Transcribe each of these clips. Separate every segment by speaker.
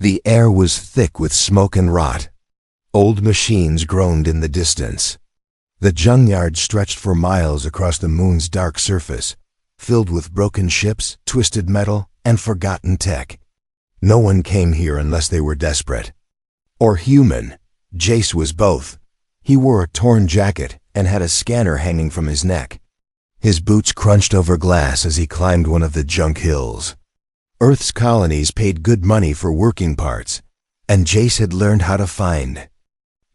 Speaker 1: The air was thick with smoke and rot. Old machines groaned in the distance. The junkyard stretched for miles across the moon's dark surface, filled with broken ships, twisted metal, and forgotten tech. No one came here unless they were desperate. Or human. Jace was both. He wore a torn jacket and had a scanner hanging from his neck. His boots crunched over glass as he climbed one of the junk hills. Earth's colonies paid good money for working parts, and Jace had learned how to find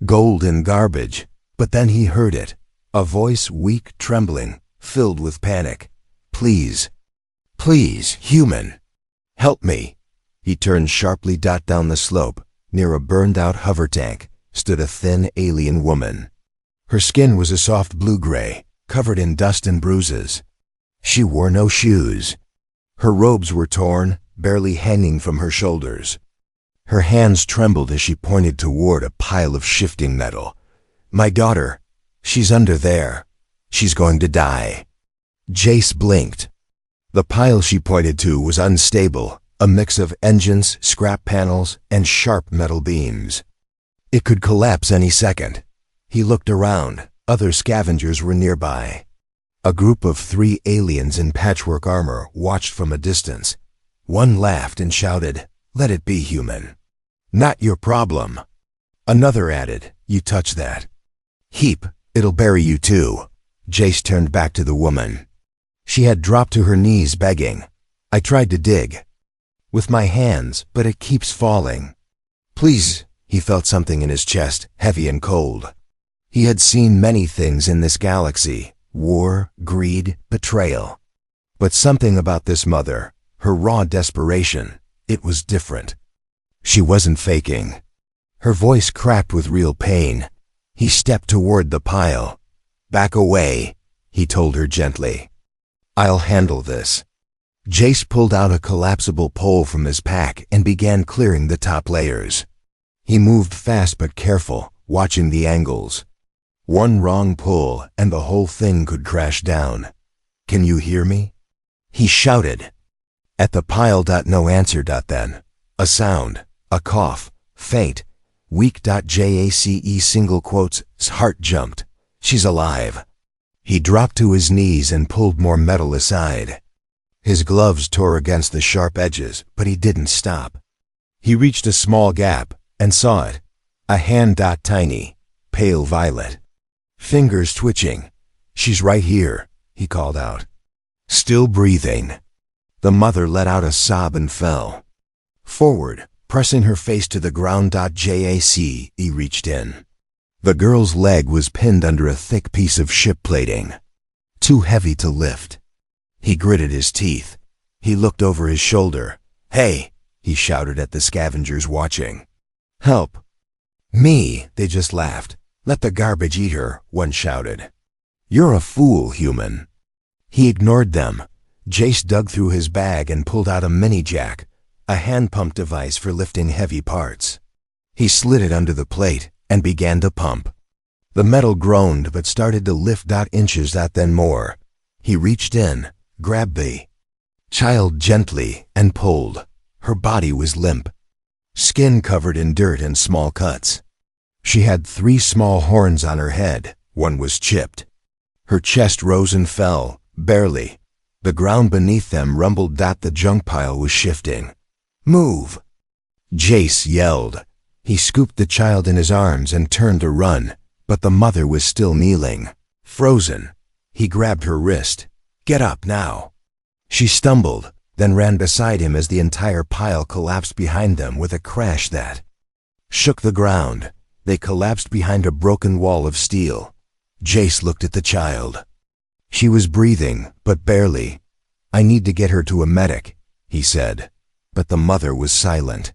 Speaker 1: gold in garbage. But then he heard it, a voice weak, trembling, filled with panic. Please, please, human, help me. He turned sharply. Down the slope, near a burned-out hover tank, stood a thin alien woman. Her skin was a soft blue-gray, covered in dust and bruises. She wore no shoes. Her robes were torn, barely hanging from her shoulders. Her hands trembled as she pointed toward a pile of shifting metal. My daughter, she's under there. She's going to die. Jace blinked. The pile she pointed to was unstable, a mix of engines, scrap panels, and sharp metal beams. It could collapse any second. He looked around. Other scavengers were nearby. A group of 3 aliens in patchwork armor watched from a distance. One laughed and shouted, "Let it be, human. Not your problem." Another added, "You touch that heap, it'll bury you too." Jace turned back to the woman. She had dropped to her knees begging. I tried to dig with my hands, but it keeps falling. Please. He felt something in his chest, heavy and cold. He had seen many things in this galaxy: war, greed, betrayal. But something about this mother, her raw desperation, it was different. She wasn't faking. Her voice cracked with real pain. He stepped toward the pile. "Back away," he told her gently. "I'll handle this." Jace pulled out a collapsible pole from his pack and began clearing the top layers. He moved fast but careful, watching the angles. One wrong pull and the whole thing could crash down. "Can you hear me?" he shouted. At the pile. No answer. Then a sound, a cough, faint, weak. Jace single quotes, heart jumped. "She's alive." He dropped to his knees and pulled more metal aside. His gloves tore against the sharp edges, but he didn't stop. He reached a small gap and saw it. A hand. Tiny, pale violet. Fingers twitching. "She's right here," he called out. Still breathing. The mother let out a sob and fell forward, pressing her face to the ground. Jace reached in. The girl's leg was pinned under a thick piece of ship plating, too heavy to lift. He gritted his teeth. He looked over his shoulder. "Hey!" he shouted at the scavengers watching. "Help!" "Me!" They just laughed. "Let the garbage eat her," one shouted. "You're a fool, human." He ignored them. Jace dug through his bag and pulled out a mini jack, a hand pump device for lifting heavy parts. He slid it under the plate and began to pump. The metal groaned but started to lift. Inches. Then more. He reached in, grabbed the child gently, and pulled. Her body was limp, skin covered in dirt and small cuts. She had 3 small horns on her head. One was chipped. Her chest rose and fell, barely. The ground beneath them rumbled. The junk pile was shifting. "Move!" Jace yelled. He scooped the child in his arms and turned to run, but the mother was still kneeling, frozen. He grabbed her wrist. "Get up now." She stumbled, then ran beside him as the entire pile collapsed behind them with a crash that shook the ground. They collapsed behind a broken wall of steel. Jace looked at the child. She was breathing, but barely. "I need to get her to a medic," he said, but the mother was silent.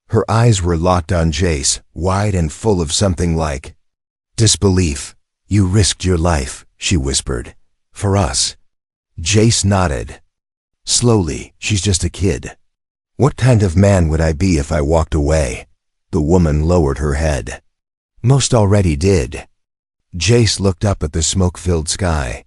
Speaker 1: Her eyes were locked on Jace, wide and full of something like disbelief. "You risked your life," she whispered. "For us." Jace nodded. Slowly, "She's just a kid." "What kind of man would I be if I walked away?" The woman lowered her head. "Most already did." Jace looked up at the smoke-filled sky.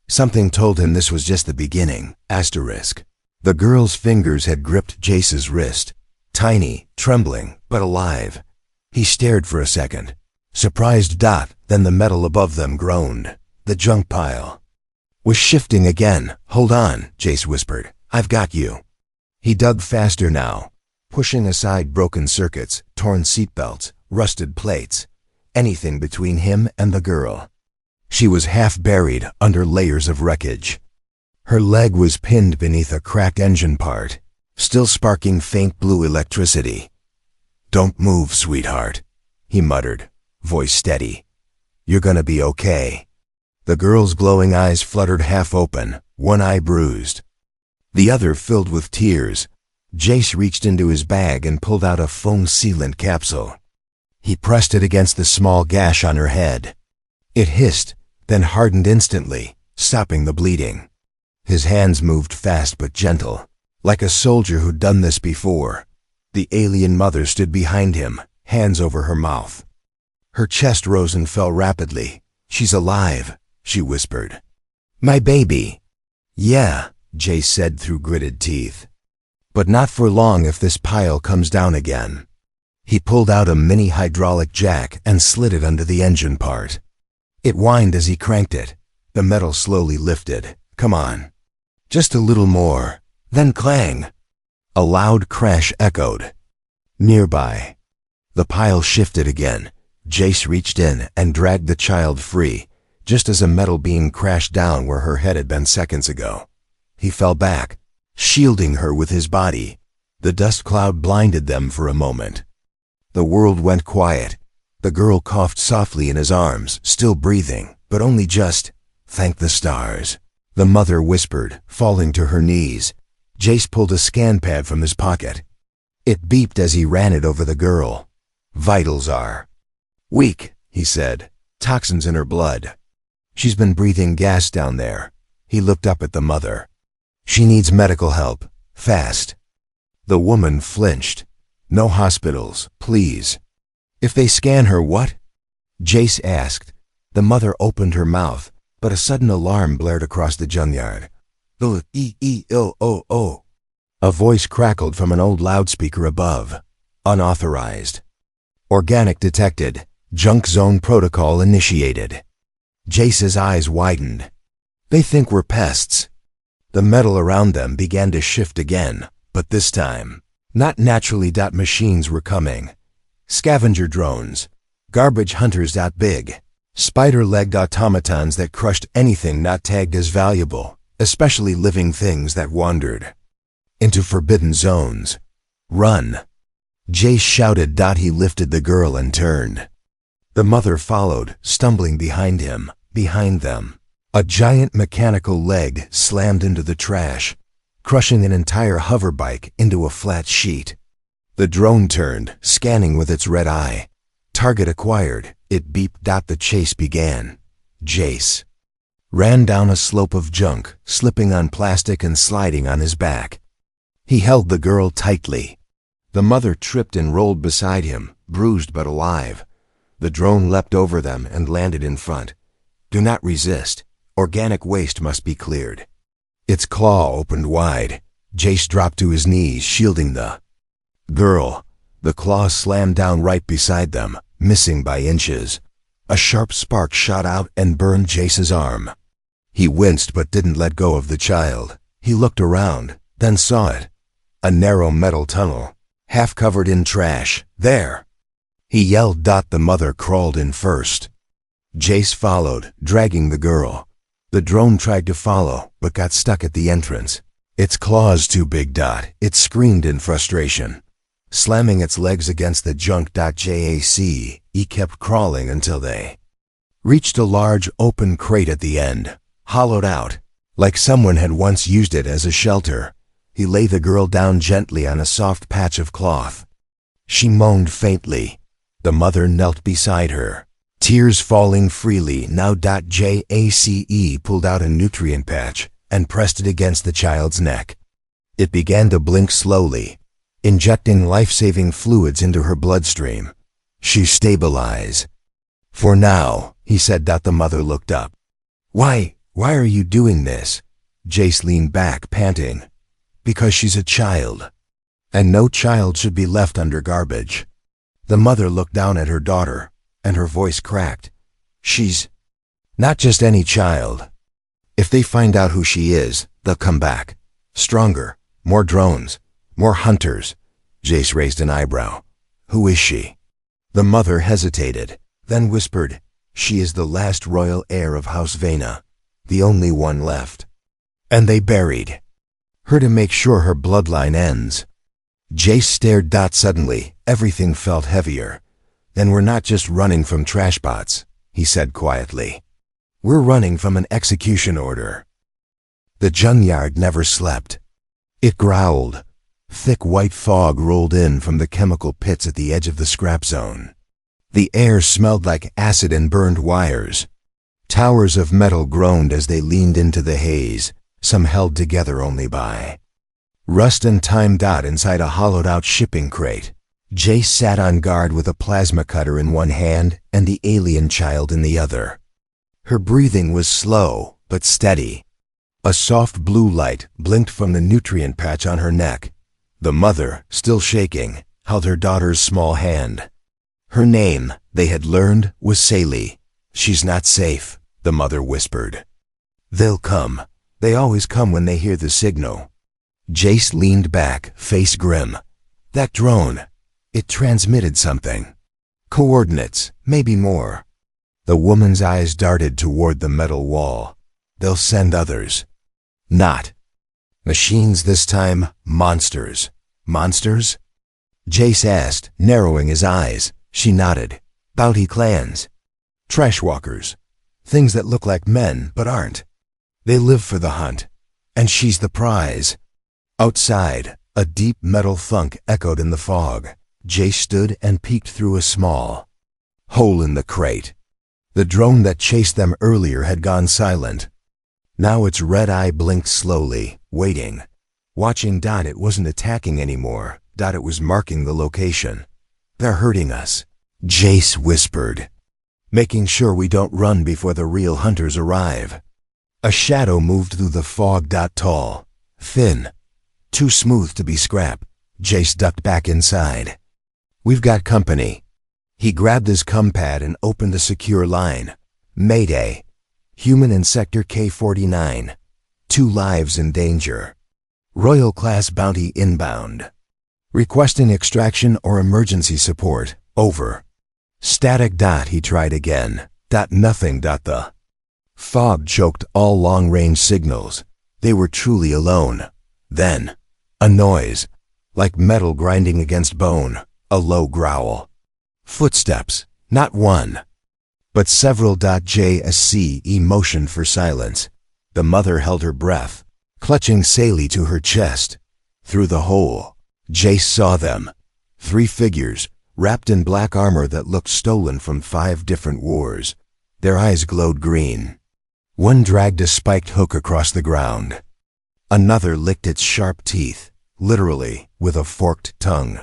Speaker 1: Something told him this was just the beginning. *. The girl's fingers had gripped Jace's wrist. Tiny, trembling, but alive. He stared for a second. Surprised. Then the metal above them groaned. The junk pile was shifting again. "Hold on," Jace whispered. "I've got you." He dug faster now, pushing aside broken circuits, torn seatbelts, rusted plates, anything between him and the girl. She was half buried under layers of wreckage. Her leg was pinned beneath a cracked engine part, still sparking faint blue electricity. "Don't move, sweetheart," he muttered, voice steady. "You're gonna be okay." The girl's glowing eyes fluttered half open, one eye bruised, the other filled with tears. Jace reached into his bag and pulled out a foam sealant capsule. He pressed it against the small gash on her head. It hissed, then hardened instantly, stopping the bleeding. His hands moved fast but gentle, like a soldier who'd done this before. The alien mother stood behind him, hands over her mouth. Her chest rose and fell rapidly. "She's alive," she whispered. "My baby." "Yeah," Jace said through gritted teeth. "But not for long if this pile comes down again." He pulled out a mini hydraulic jack and slid it under the engine part. It whined as he cranked it. The metal slowly lifted. "Come on." Just a little more. Then clang. A loud crash echoed. Nearby, the pile shifted again. Jace reached in and dragged the child free, just as a metal beam crashed down where her head had been seconds ago. He fell back, shielding her with his body. The dust cloud blinded them for a moment. The world went quiet. The girl coughed softly in his arms, still breathing, but only just. "Thank the stars," the mother whispered, falling to her knees. Jace pulled a scan pad from his pocket. It beeped as he ran it over the girl. "Vitals are weak," he said. "Toxins in her blood. She's been breathing gas down there." He looked up at the mother. "She needs medical help, fast." The woman flinched. "No hospitals, please." "If they scan her, what?" Jace asked. The mother opened her mouth, but a sudden alarm blared across the junkyard. "E-E-O-O-O." A voice crackled from an old loudspeaker above. "Unauthorized. Organic detected. Junk zone protocol initiated." Jace's eyes widened. "They think we're pests." The metal around them began to shift again, but this time, not naturally. Machines were coming. Scavenger drones, garbage hunters. Big, spider-legged automatons that crushed anything not tagged as valuable, especially living things that wandered into forbidden zones. "Run!" Jace shouted. He lifted the girl and turned. The mother followed, stumbling behind him, behind them. A giant mechanical leg slammed into the trash, crushing an entire hoverbike into a flat sheet. The drone turned, scanning with its red eye. Target acquired. It beeped. The chase began. Jace ran down a slope of junk, slipping on plastic and sliding on his back. He held the girl tightly. The mother tripped and rolled beside him, bruised but alive. The drone leapt over them and landed in front. "Do not resist. Organic waste must be cleared." Its claw opened wide. Jace dropped to his knees, shielding the girl. The claw slammed down right beside them, missing by inches. A sharp spark shot out and burned Jace's arm. He winced but didn't let go of the child. He looked around, then saw it. A narrow metal tunnel, half covered in trash. "There!" he yelled. The mother crawled in first. Jace followed, dragging the girl. The drone tried to follow, but got stuck at the entrance. Its claws too big. It screamed in frustration. Slamming its legs against the junk. Jace kept crawling until they reached a large open crate at the end, hollowed out, like someone had once used it as a shelter. He lay the girl down gently on a soft patch of cloth. She moaned faintly. The mother knelt beside her, tears falling freely. Now. Jace pulled out a nutrient patch and pressed it against the child's neck. It began to blink slowly, injecting life-saving fluids into her bloodstream. "She stabilized. For now," he said. The mother looked up. Why are you doing this?" Jace leaned back, panting. "Because she's a child." And no child should be left under garbage. The mother looked down at her daughter, and her voice cracked. She's not just any child. If they find out who she is, they'll come back. Stronger, more drones, more hunters. Jace raised an eyebrow. Who is she? The mother hesitated, then whispered, she is the last royal heir of House Vena, the only one left. And they buried her to make sure her bloodline ends. Jace stared. Suddenly, everything felt heavier. Then we're not just running from trashbots, he said quietly. We're running from an execution order. The junkyard never slept. It growled. Thick white fog rolled in from the chemical pits at the edge of the scrap zone. The air smelled like acid and burned wires. Towers of metal groaned as they leaned into the haze, some held together only by rust and time. Inside a hollowed-out shipping crate, Jace sat on guard with a plasma cutter in one hand and the alien child in the other. Her breathing was slow but steady. A soft blue light blinked from the nutrient patch on her neck. The mother, still shaking, held her daughter's small hand. Her name, they had learned, was Saley. She's not safe, the mother whispered. They'll come. They always come when they hear the signal. Jace leaned back, face grim. That drone, it transmitted something. Coordinates, maybe more. The woman's eyes darted toward the metal wall. They'll send others. Not machines this time, monsters. Monsters? Jace asked, narrowing his eyes. She nodded. Bounty clans. Trashwalkers. Things that look like men but aren't. They live for the hunt. And she's the prize. Outside, a deep metal thunk echoed in the fog. Jace stood and peeked through a small hole in the crate. The drone that chased them earlier had gone silent. Now its red eye blinked slowly, waiting. Watching. It wasn't attacking anymore. It was marking the location. They're hurting us, Jace whispered, making sure we don't run before the real hunters arrive. A shadow moved through the fog. Tall, thin, too smooth to be scrap. Jace ducked back inside. We've got company. He grabbed his cumpad and opened a secure line. Mayday. Human in Sector K-49. 2 lives in danger. Royal class bounty inbound. Requesting extraction or emergency support. Over. Static. He tried again. Nothing. The fog choked all long-range signals. They were truly alone. Then, a noise. Like metal grinding against bone. A low growl. Footsteps. Not one, but several. JSC motioned for silence. The mother held her breath, clutching Saley to her chest. Through the hole, Jace saw them. 3 figures, wrapped in black armor that looked stolen from 5 different wars. Their eyes glowed green. One dragged a spiked hook across the ground. Another licked its sharp teeth, literally, with a forked tongue.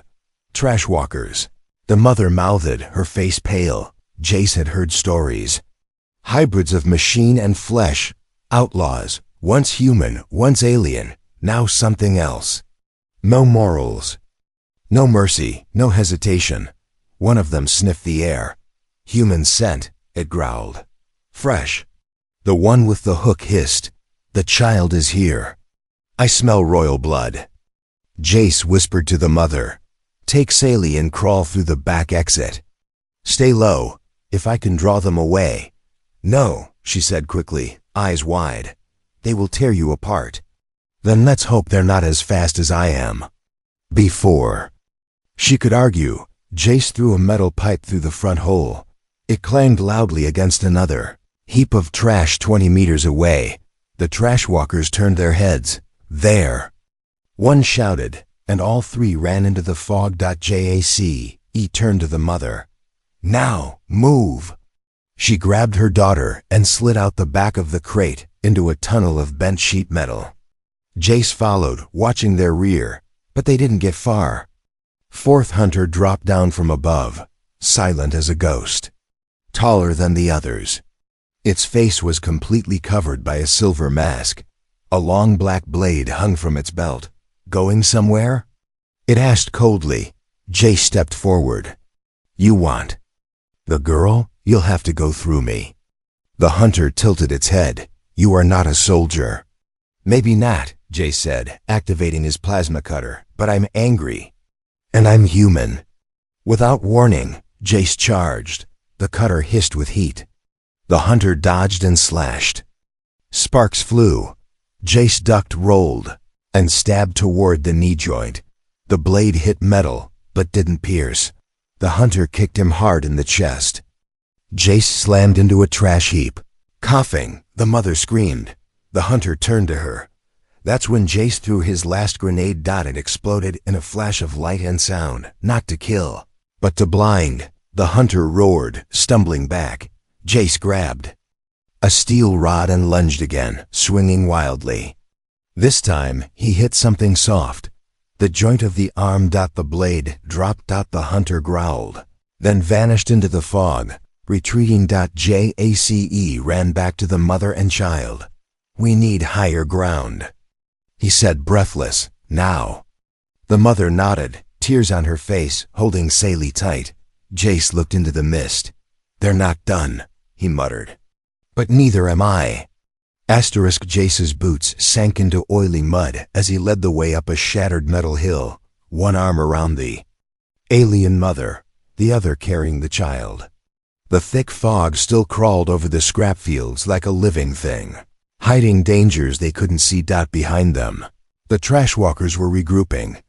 Speaker 1: Trashwalkers. The mother mouthed, her face pale. Jace had heard stories. Hybrids of machine and flesh. Outlaws, once human, once alien, now something else. No morals. No mercy, no hesitation. One of them sniffed the air. Human scent, it growled. Fresh. The one with the hook hissed. The child is here. I smell royal blood. Jace whispered to the mother. Take Saley and crawl through the back exit. Stay low, if I can draw them away. No, she said quickly, eyes wide. They will tear you apart. Then let's hope they're not as fast as I am. Before she could argue, Jace threw a metal pipe through the front hole. It clanged loudly against another heap of trash 20 meters away. The trashwalkers turned their heads. There. One shouted, and all 3 ran into the fog. Jace turned to the mother. Now, move. She grabbed her daughter and slid out the back of the crate into a tunnel of bent sheet metal. Jace followed, watching their rear, but they didn't get far. 4th hunter dropped down from above, silent as a ghost. Taller than the others. Its face was completely covered by a silver mask. A long black blade hung from its belt. Going somewhere? It asked coldly. Jace stepped forward. You want the girl? You'll have to go through me. The hunter tilted its head. You are not a soldier. Maybe not, Jace said, activating his plasma cutter, but I'm angry. And I'm human. Without warning, Jace charged. The cutter hissed with heat. The hunter dodged and slashed. Sparks flew. Jace ducked, rolled, and stabbed toward the knee joint. The blade hit metal, but didn't pierce. The hunter kicked him hard in the chest. Jace slammed into a trash heap. Coughing, the mother screamed. The hunter turned to her. That's when Jace threw his last grenade. It exploded in a flash of light and sound, not to kill, but to blind. The hunter roared, stumbling back. Jace grabbed a steel rod and lunged again, swinging wildly. This time, he hit something soft. The joint of the arm. The blade dropped. The hunter growled, then vanished into the fog. Retreating. Jace ran back to the mother and child. We need higher ground, he said, breathless. Now. The mother nodded, tears on her face, holding Sally tight. Jace looked into the mist. They're not done, he muttered. But neither am I. Jace's boots sank into oily mud as he led the way up a shattered metal hill, one arm around the alien mother, the other carrying the child. The thick fog still crawled over the scrap fields like a living thing, hiding dangers they couldn't see. Behind them, the trash walkers were regrouping.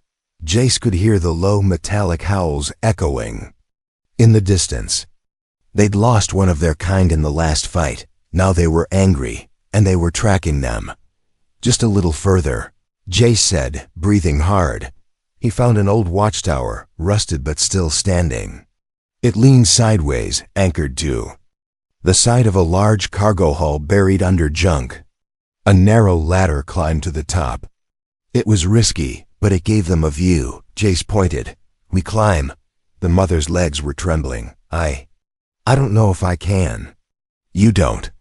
Speaker 1: Jace could hear the low metallic howls echoing in the distance. They'd lost one of their kind in the last fight. Now they were angry, and they were tracking them. Just a little further, Jace said, breathing hard. He found an old watchtower, rusted but still standing. It leaned sideways, anchored to the side of a large cargo hull buried under junk. A narrow ladder climbed to the top. It was risky, but it gave them a view. Jace pointed. We climb. The mother's legs were trembling. I don't know if I can. You don't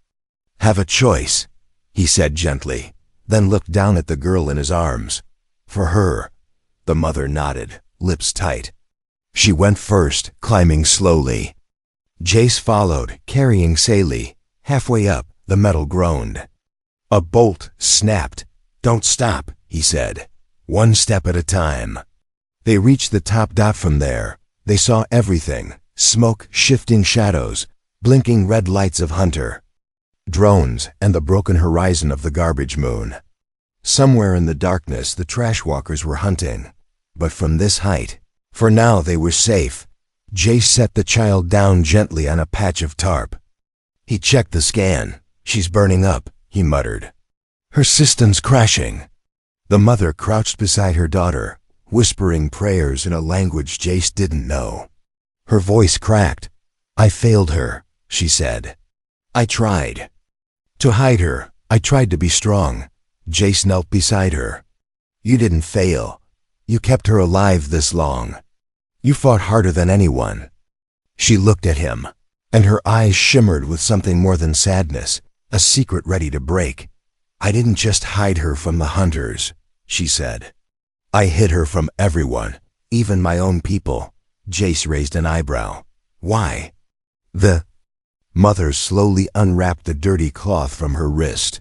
Speaker 1: have a choice, he said gently, then looked down at the girl in his arms. For her. The mother nodded, lips tight. She went first, climbing slowly. Jace followed, carrying Sally. Halfway up, the metal groaned. A bolt snapped. Don't stop, he said. One step at a time. They reached the top. From there, they saw everything. Smoke, shifting shadows, blinking red lights of hunter drones, and the broken horizon of the garbage moon. Somewhere in the darkness, the trash walkers were hunting. But from this height, for now they were safe. Jace set the child down gently on a patch of tarp. He checked the scan. She's burning up, he muttered. Her system's crashing. The mother crouched beside her daughter, whispering prayers in a language Jace didn't know. Her voice cracked. I failed her, she said. I tried to hide her. I tried to be strong. Jace knelt beside her. You didn't fail. You kept her alive this long. You fought harder than anyone. She looked at him, and her eyes shimmered with something more than sadness, a secret ready to break. I didn't just hide her from the hunters, she said. I hid her from everyone, even my own people. Jace raised an eyebrow. Why? The mother slowly unwrapped the dirty cloth from her wrist.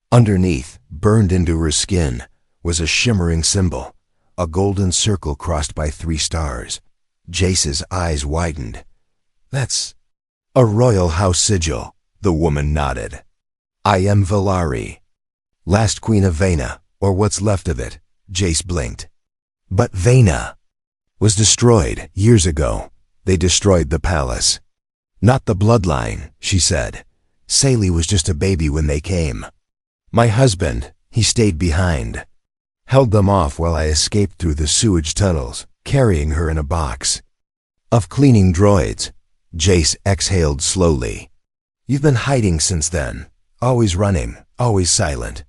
Speaker 1: Underneath, burned into her skin, was a shimmering symbol, a golden circle crossed by 3 stars. Jace's eyes widened. That's a royal house sigil, the woman nodded. I am Valari, last queen of Vena, or what's left of it. Jace blinked. But Vena was destroyed years ago. They destroyed the palace. Not the bloodline, she said. Sally was just a baby when they came. My husband, he stayed behind. Held them off while I escaped through the sewage tunnels, carrying her in a box of cleaning droids. Jace exhaled slowly. You've been hiding since then, always running, always silent,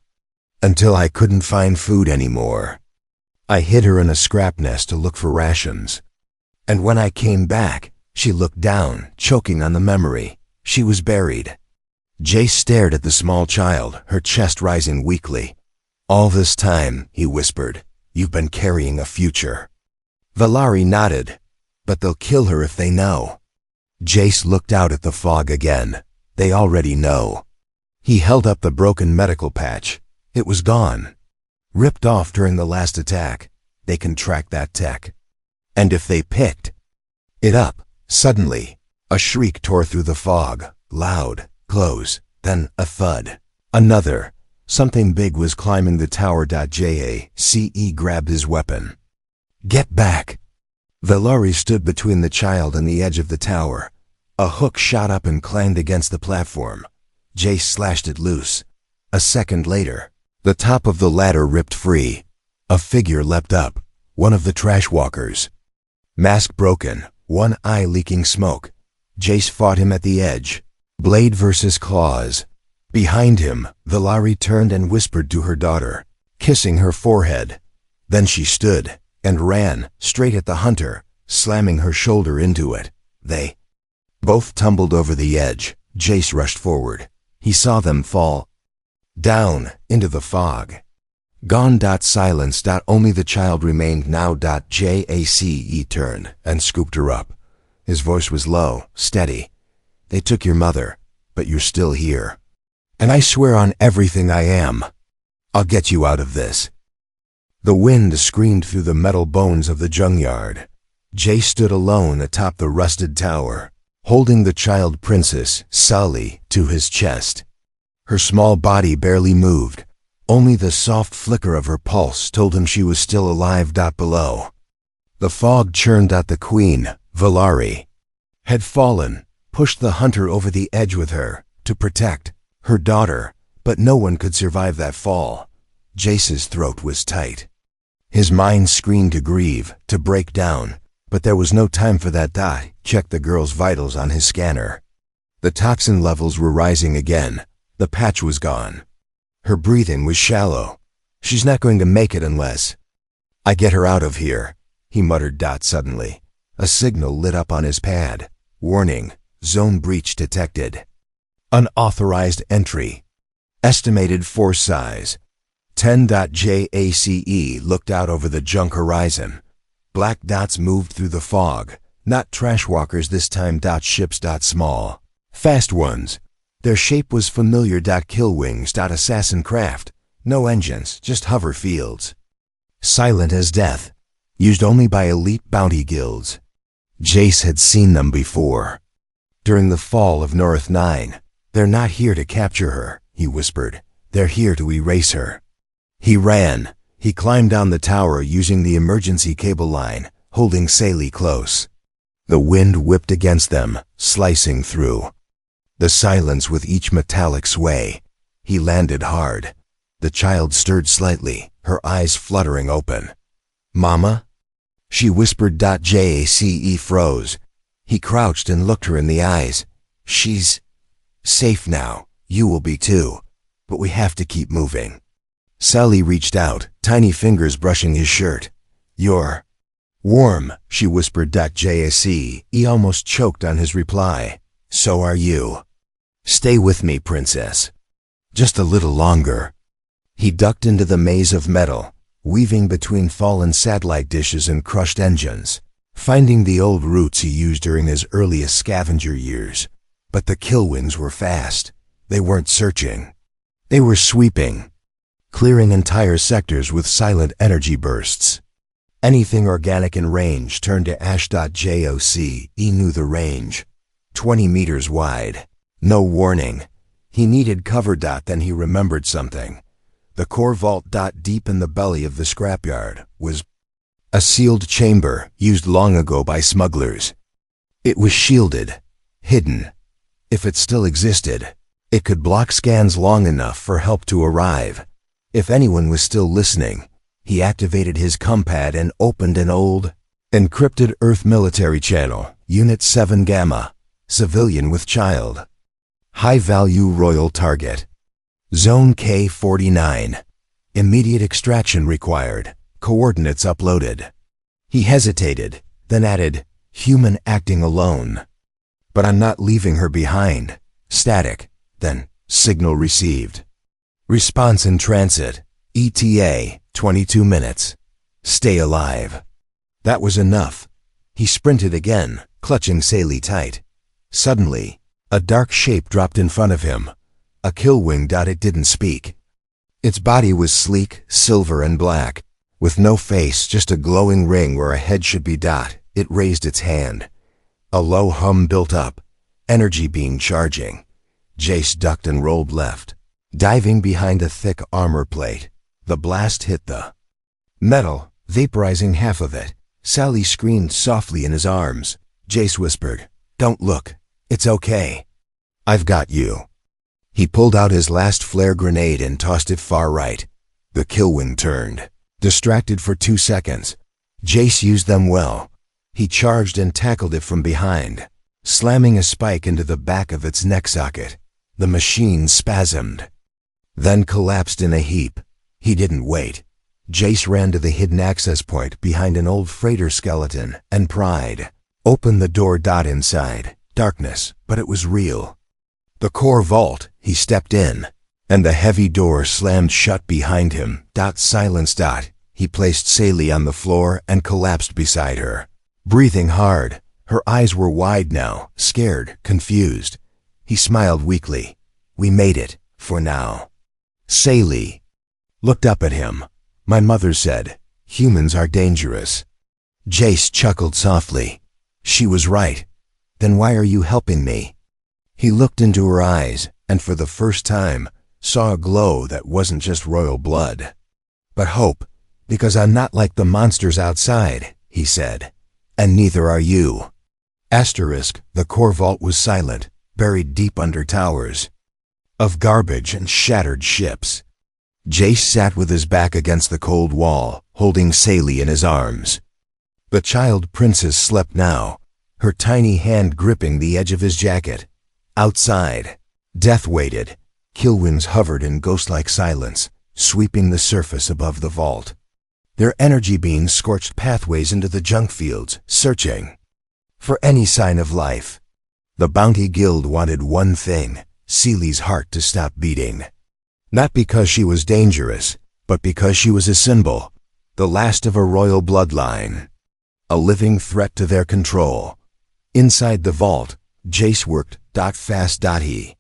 Speaker 1: until I couldn't find food anymore. I hid her in a scrap nest to look for rations. And when I came back, she looked down, choking on the memory. She was buried. Jace stared at the small child, her chest rising weakly. All this time, he whispered, you've been carrying a future. Valari nodded. But they'll kill her if they know. Jace looked out at the fog again. They already know. He held up the broken medical patch. It was gone. Ripped off during the last attack. They can track that tech. And if they picked it up, suddenly, a shriek tore through the fog. Loud, close, then a thud. Another. Something big was climbing the tower. Jace grabbed his weapon. Get back! Valari stood between the child and the edge of the tower. A hook shot up and clanged against the platform. Jace slashed it loose. A second later, the top of the ladder ripped free. A figure leapt up, one of the trash walkers. Mask broken, one eye leaking smoke. Jace fought him at the edge. Blade versus claws. Behind him, Valari turned and whispered to her daughter, kissing her forehead. Then she stood and ran straight at the hunter, slamming her shoulder into it. They both tumbled over the edge. Jace rushed forward. He saw them fall down into the fog. Gone. Silence. Only the child remained now. Jace turned and scooped her up. His voice was low, steady. They took your mother, but you're still here. And I swear on everything I am, I'll get you out of this. The wind screamed through the metal bones of the junkyard. Jace stood alone atop the rusted tower, holding the child princess, Sully, to his chest. Her small body barely moved. Only the soft flicker of her pulse told him she was still alive. Below, the fog churned. The queen, Valari, had fallen, pushed the hunter over the edge with her, to protect her daughter, but no one could survive that fall. Jace's throat was tight. His mind screamed to grieve, to break down, but there was no time for that. Checked the girl's vitals on his scanner. The toxin levels were rising again. The patch was gone. Her breathing was shallow. She's not going to make it unless I get her out of here, he muttered. Suddenly, a signal lit up on his pad. Warning, zone breach detected. Unauthorized entry. Estimated force size 10. Jace looked out over the junk horizon. Black dots moved through the fog. Not trash walkers this time. Ships. Small, fast ones. Their shape was familiar. Kill wings. Assassin craft. No engines, just hover fields. Silent as death. Used only by elite bounty guilds. Jace had seen them before. During the fall of North 9. They're not here to capture her, he whispered. They're here to erase her. He ran. He climbed down the tower using the emergency cable line, holding Sally close. The wind whipped against them, slicing through the silence with each metallic sway. He landed hard. The child stirred slightly, her eyes fluttering open. Mama? She whispered. Jace froze. He crouched and looked her in the eyes. She's safe now. You will be too. But we have to keep moving. Sally reached out, tiny fingers brushing his shirt. You're warm, she whispered. Jace almost choked on his reply. So are you. Stay with me, princess. Just a little longer. He ducked into the maze of metal, weaving between fallen satellite dishes and crushed engines, finding the old routes he used during his earliest scavenger years. But the kill wings were fast. They weren't searching. They were sweeping, clearing entire sectors with silent energy bursts. Anything organic in range turned to ash. Jace knew the range. 20 meters wide. No warning. He needed cover. Then he remembered something. The core vault. Deep in the belly of the scrapyard was a sealed chamber used long ago by smugglers. It was shielded, hidden. If it still existed, it could block scans long enough for help to arrive. If anyone was still listening, he activated his compad and opened an old, encrypted Earth military channel, Unit 7 Gamma, civilian with child. High-value royal target. Zone K-49. Immediate extraction required. Coordinates uploaded. He hesitated, then added, human acting alone. But I'm not leaving her behind. Static. Then, signal received. Response in transit. ETA, 22 minutes. Stay alive. That was enough. He sprinted again, clutching Saley tight. Suddenly, a dark shape dropped in front of him. A killwing. It didn't speak. Its body was sleek, silver and black, with no face, just a glowing ring where a head should be. It raised its hand. A low hum built up, energy being charging. Jace ducked and rolled left, diving behind a thick armor plate. The blast hit the metal, vaporizing half of it. Sally screamed softly in his arms. Jace whispered, "Don't look. It's okay. I've got you." He pulled out his last flare grenade and tossed it far right. The killwing turned, distracted for 2 seconds. Jace used them well. He charged and tackled it from behind, slamming a spike into the back of its neck socket. The machine spasmed, then collapsed in a heap. He didn't wait. Jace ran to the hidden access point behind an old freighter skeleton and pried open the door. Inside, darkness, but it was real. The core vault. He stepped in, and the heavy door slammed shut behind him. Silence. He placed Saley on the floor and collapsed beside her, breathing hard. Her eyes were wide now, scared, confused. He smiled weakly. "We made it, for now." Saley looked up at him. "My mother said, humans are dangerous." Jace chuckled softly. "She was right. Then why are you helping me?" He looked into her eyes, and for the first time, saw a glow that wasn't just royal blood, but hope. "Because I'm not like the monsters outside," he said. "And neither are you." The core vault was silent, buried deep under towers of garbage and shattered ships. Jace sat with his back against the cold wall, holding Saley in his arms. The child princess slept now, her tiny hand gripping the edge of his jacket. Outside, death waited. Killwings hovered in ghost-like silence, sweeping the surface above the vault. Their energy beams scorched pathways into the junk fields, searching for any sign of life. The Bounty Guild wanted one thing: Saley's heart to stop beating. Not because she was dangerous, but because she was a symbol, the last of a royal bloodline, a living threat to their control. Inside the vault, Jace worked fast. He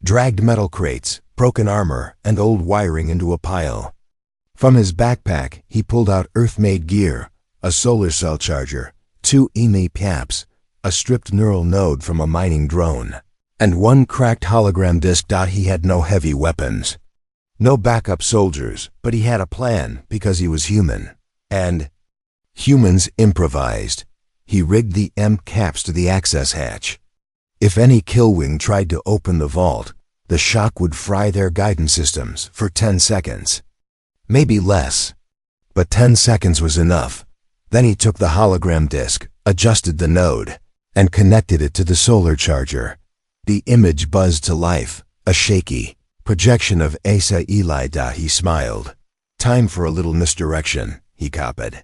Speaker 1: dragged metal crates, broken armor, and old wiring into a pile. From his backpack, he pulled out Earth-made gear, a solar cell charger, 2 EME PAPs, a stripped neural node from a mining drone, and 1 cracked hologram disk. He had no heavy weapons, no backup soldiers, but he had a plan because he was human. And humans improvised. He rigged the M caps to the access hatch. If any killwing tried to open the vault, the shock would fry their guidance systems for 10 seconds. Maybe less. But 10 seconds was enough. Then he took the hologram disk, adjusted the node, and connected it to the solar charger. The image buzzed to life, a shaky projection of Asa Eli. He smiled. "Time for a little misdirection," he copied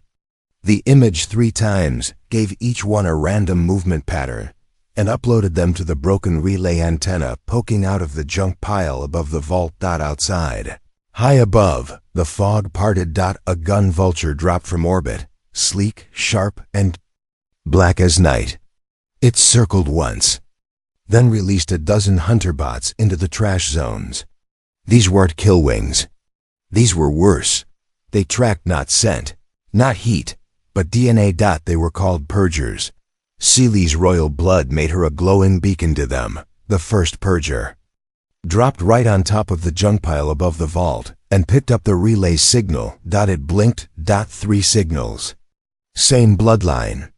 Speaker 1: the image 3 times, gave each one a random movement pattern, and uploaded them to the broken relay antenna poking out of the junk pile above the vault. Outside, high above, the fog parted. A gun vulture dropped from orbit, sleek, sharp, and black as night. It circled once, then released a dozen hunter bots into the trash zones. These weren't killwings. These were worse. They tracked not scent, not heat, but DNA. They were called purgers. Saley's royal blood made her a glowing beacon to them. The first purger dropped right on top of the junk pile above the vault and picked up the relay signal. It blinked. 3 signals. Same bloodline.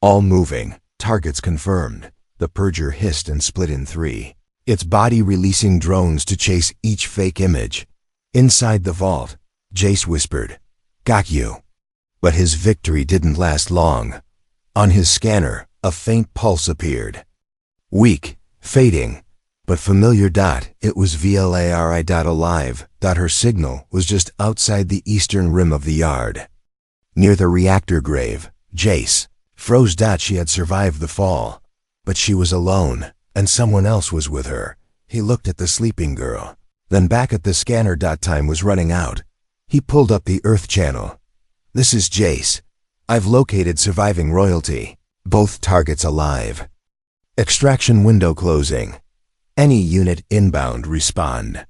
Speaker 1: All moving. Targets confirmed. The purger hissed and split in 3, its body releasing drones to chase each fake image. Inside the vault, Jace whispered, "Got you." But his victory didn't last long. On his scanner, a faint pulse appeared. Weak, fading, but familiar. It was VLARI. Alive. Her signal was just outside the eastern rim of the yard, near the reactor grave. Jace froze. She had survived the fall, but she was alone, and someone else was with her. He looked at the sleeping girl, then back at the scanner. Time was running out. He pulled up the Earth channel. "This is Jace. I've located surviving royalty. Both targets alive. Extraction window closing. Any unit inbound respond.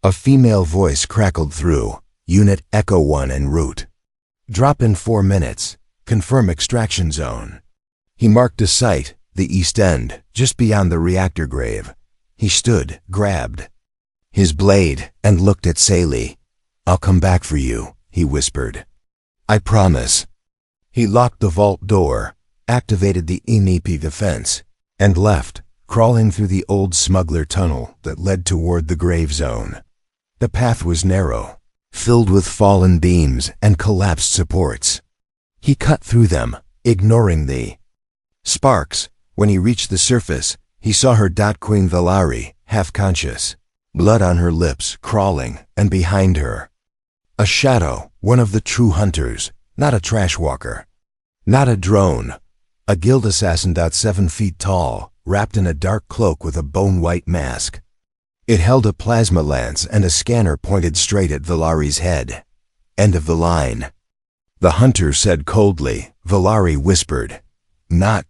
Speaker 1: A female voice crackled through. Unit Echo 1 en route. Drop in 4 minutes. Confirm extraction zone. He marked a site, the east end, just beyond the reactor grave. He stood, grabbed his blade, and looked at Saley. I'll come back for you, he whispered. I promise. He locked the vault door, activated the MEP defense, and left, crawling through the old smuggler tunnel that led toward the grave zone. The path was narrow, filled with fallen beams and collapsed supports. He cut through them, ignoring the sparks. When he reached the surface, he saw her Queen Valari, half-conscious, blood on her lips, crawling, and behind her a shadow, one of the true hunters, not a trash walker, not a drone, a guild assassin 7 feet tall, wrapped in a dark cloak with a bone-white mask. It held a plasma lance and a scanner pointed straight at Valari's head. End of the line. The hunter said coldly. Valari whispered, not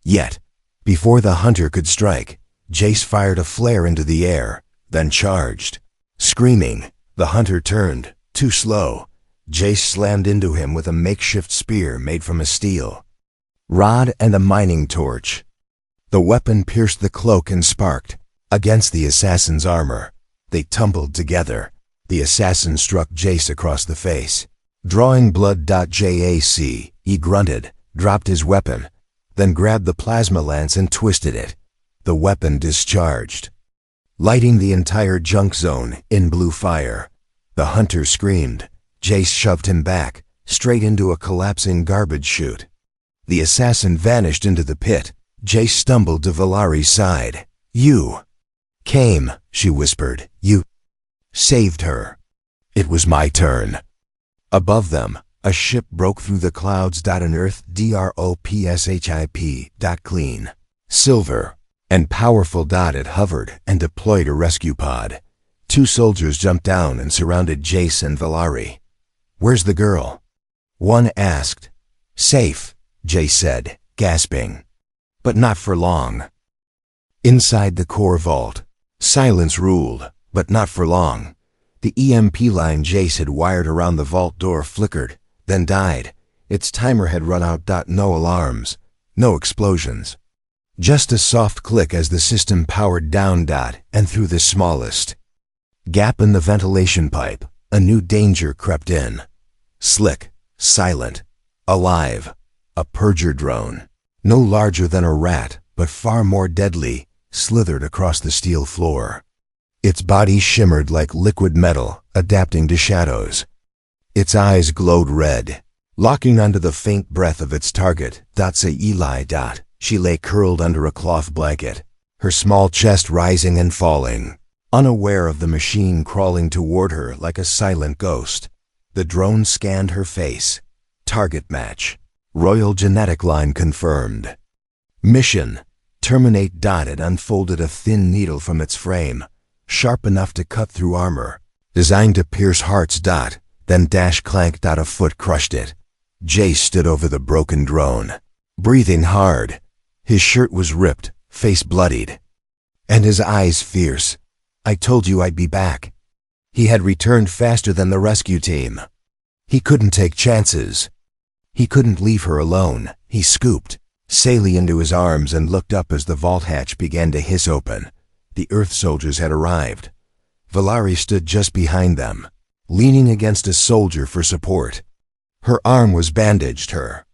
Speaker 1: yet. Before the hunter could strike, Jace fired a flare into the air, then charged. Screaming, the hunter turned, too slow. Jace slammed into him with a makeshift spear made from a steel rod and a mining torch. The weapon pierced the cloak and sparked against the assassin's armor. They tumbled together. The assassin struck Jace across the face. Drawing blood. Jac, he grunted, dropped his weapon, then grabbed the plasma lance and twisted it. The weapon discharged, lighting the entire junk zone in blue fire. The hunter screamed. Jace shoved him back, straight into a collapsing garbage chute. The assassin vanished into the pit. Jace stumbled to Valari's side. You came, she whispered. You saved her. It was my turn. Above them, a ship broke through the clouds. An Earth dropship. Clean, silver, and powerful. It hovered and deployed a rescue pod. 2 soldiers jumped down and surrounded Jace and Valari. Where's the girl? One asked. Safe, Jace said, gasping. But not for long. Inside the core vault, silence ruled, but not for long. The EMP line Jace had wired around the vault door flickered, then died. Its timer had run out. No alarms, no explosions. Just a soft click as the system powered down. And through the smallest gap in the ventilation pipe, a new danger crept in. Slick, silent, alive. A purger drone, no larger than a rat, but far more deadly, slithered across the steel floor. Its body shimmered like liquid metal, adapting to shadows. Its eyes glowed red, locking onto the faint breath of its target. Say Eli. She lay curled under a cloth blanket, her small chest rising and falling, unaware of the machine crawling toward her like a silent ghost. The drone scanned her face. Target match. Royal genetic line confirmed. Mission: terminate. It unfolded a thin needle from its frame, sharp enough to cut through armor, designed to pierce hearts. Then clank. A foot crushed it. Jace stood over the broken drone, breathing hard. His shirt was ripped, face bloodied, and his eyes fierce. I told you I'd be back. He had returned faster than the rescue team. He couldn't take chances. He couldn't leave her alone. He scooped Saley into his arms and looked up as the vault hatch began to hiss open. The Earth soldiers had arrived. Valari stood just behind them, leaning against a soldier for support. Her arm was bandaged, her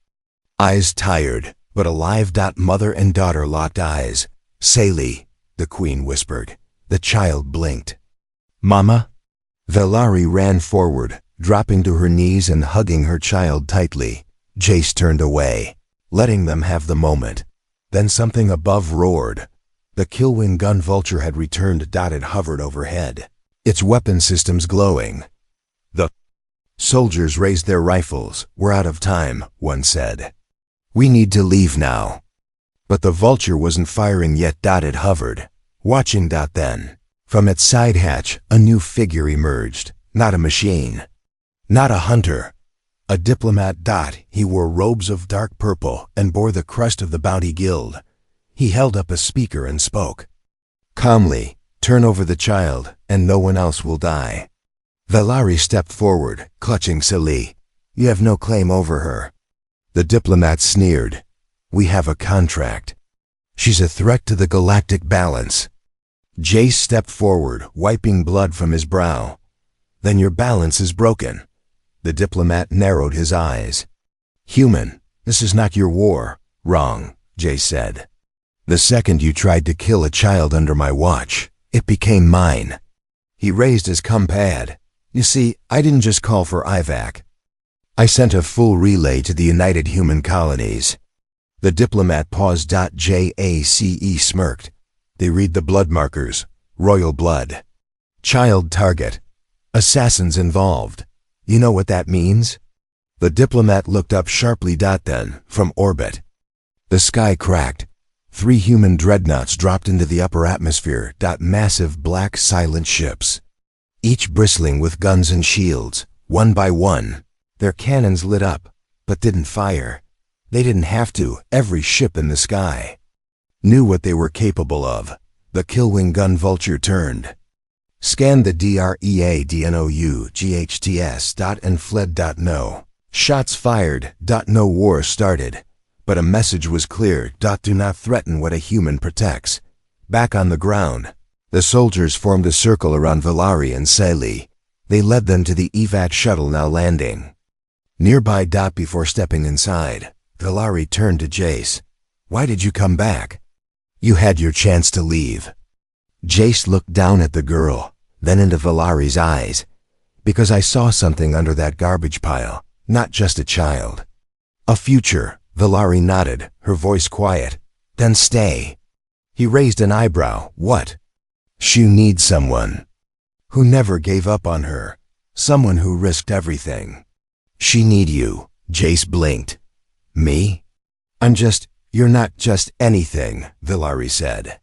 Speaker 1: eyes tired, but alive. Mother and daughter locked eyes. Saley, the Queen whispered. The child blinked. Mama? Valari ran forward, dropping to her knees and hugging her child tightly. Jace turned away, letting them have the moment. Then something above roared. The Killwing gun vulture had returned. It hovered overhead, its weapon systems glowing. The soldiers raised their rifles. We're out of time, one said. We need to leave now. But the vulture wasn't firing yet. It hovered, watching. Then, from its side hatch, a new figure emerged. Not a machine, not a hunter, A diplomat. He wore robes of dark purple and bore the crest of the Bounty Guild. He held up a speaker and spoke. Calmly, turn over the child, and no one else will die. Valari stepped forward, clutching Celie. You have no claim over her. The diplomat sneered. We have a contract. She's a threat to the galactic balance. Jace stepped forward, wiping blood from his brow. Then your balance is broken. The diplomat narrowed his eyes. Human, this is not your war. Wrong, Jace said. The second you tried to kill a child under my watch, it became mine. He raised his cumpad. You see, I didn't just call for IVAC. I sent a full relay to the United Human Colonies. The diplomat paused. Jace smirked. They read the blood markers. Royal blood. Child target. Assassins involved. You know what that means? The diplomat looked up sharply. Then, from orbit. The sky cracked. 3 human dreadnoughts dropped into the upper atmosphere. Massive black silent ships. Each bristling with guns and shields, one by one. Their cannons lit up, but didn't fire. They didn't have to. Every ship in the sky knew what they were capable of. The Killwing gun Vulture turned, scanned the DREADNOUGHTS. And fled. No shots fired. No war started. But a message was clear. Do not threaten what a human protects. Back on the ground, the soldiers formed a circle around Valari and Celie. They led them to the evac shuttle now landing nearby. Before stepping inside, Valari turned to Jace. Why did you come back? You had your chance to leave. Jace looked down at the girl, then into Valari's eyes. Because I saw something under that garbage pile, not just a child. A future. Valari nodded, her voice quiet. Then stay. He raised an eyebrow. What? She needs someone who never gave up on her. Someone who risked everything. She need you. Jace blinked. Me? You're not just anything, Valari said.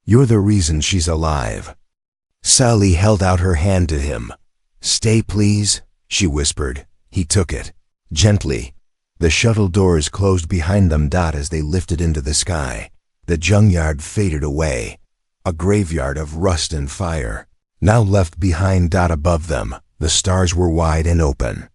Speaker 1: You're the reason she's alive. Sally held out her hand to him. Stay, please, she whispered. He took it. Gently. The shuttle doors closed behind them. As they lifted into the sky, the junkyard faded away. A graveyard of rust and fire. Now left behind. Above them, the stars were wide and open.